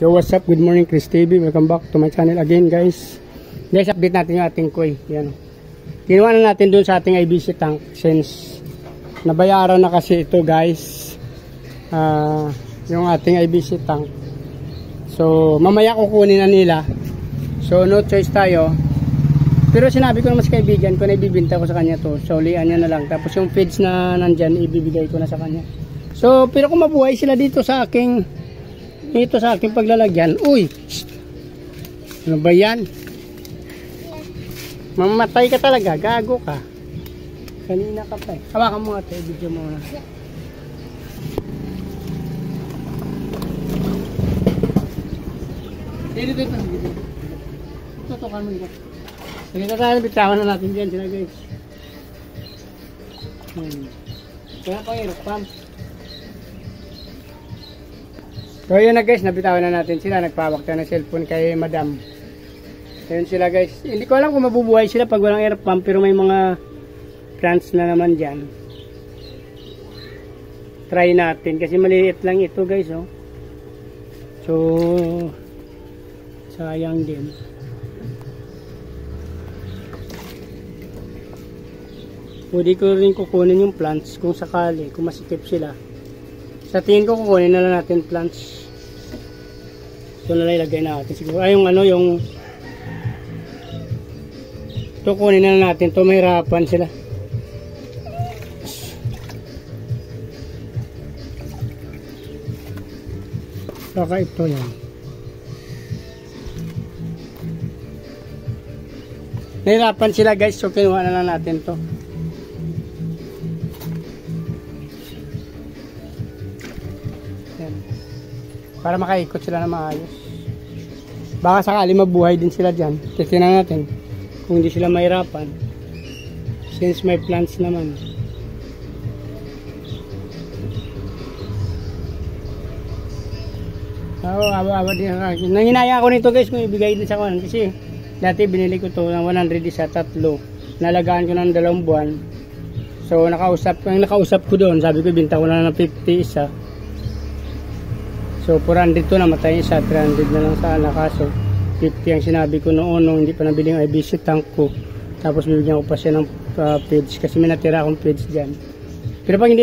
Yo, what's up? Good morning, Chris TV. Welcome back to my channel again, guys. Guys, update natin yung ating koi. Yan. Ginawa na natin dun sa ating IBC tank since nabayaran na kasi ito, guys. Yung ating IBC tank. So, mamaya kukunin na nila. So, no choice tayo. Pero sinabi ko naman sa kaibigan ko na ibibinta ko sa kanya to. So, lian niya na lang. Tapos yung feeds na nandyan, ibibigay ko na sa kanya. So, pero kung mabuhay sila dito sa aking paglalagyan. Uy! Ano ba yan? Mamatay ka talaga. Gago ka. Kanina ka pa eh. Hawakan mo ate. Video mo na. Dito. Tutukan mo dito. Sige na tayo. Bitawan na natin dyan sila, guys. Kaya ko yung pump. So yun na, guys, nabitawan na natin sila. Nagpawak tayo ng cellphone kay madam. Ayun sila, guys. Hindi ko alam kung mabubuhay sila pag walang air pump, pero may mga plants na naman dyan. Try natin kasi maliit lang ito, guys, oh. So sayang din. Pwede ko rin kukunin yung plants kung sakali, kung masikip sila. Sa tingin ko kukunin na lang natin plants. Ito na lang ilagay natin siguro. Ay yung ano yung ito kunin na lang natin. Ito mahirapan sila. Saka ito yan. Nahirapan sila, guys. So kinuha na lang natin to. Para makaikot sila na maayos. Baka sakali mabuhay din sila dyan. Tingnan natin kung hindi sila mahirapan. Since may plants naman. Awa din ako. Nanginaya ako nito, guys, kung ibigay din sa kanan. Kasi dati binili ko to ng 100 isa, tatlo. Nalagaan ko ng 2 buwan. So nakausap ko doon. Sabi ko binta ko na ng 50 isa. So 400 to, namatay isa, 300 na lang sana. Kaso 50 ang sinabi ko noon nung hindi pa nabili yung IBC tank ko. Tapos bibigyan ko pa siya ng feeds kasi may natira akong feeds dyan. Pero pag hindi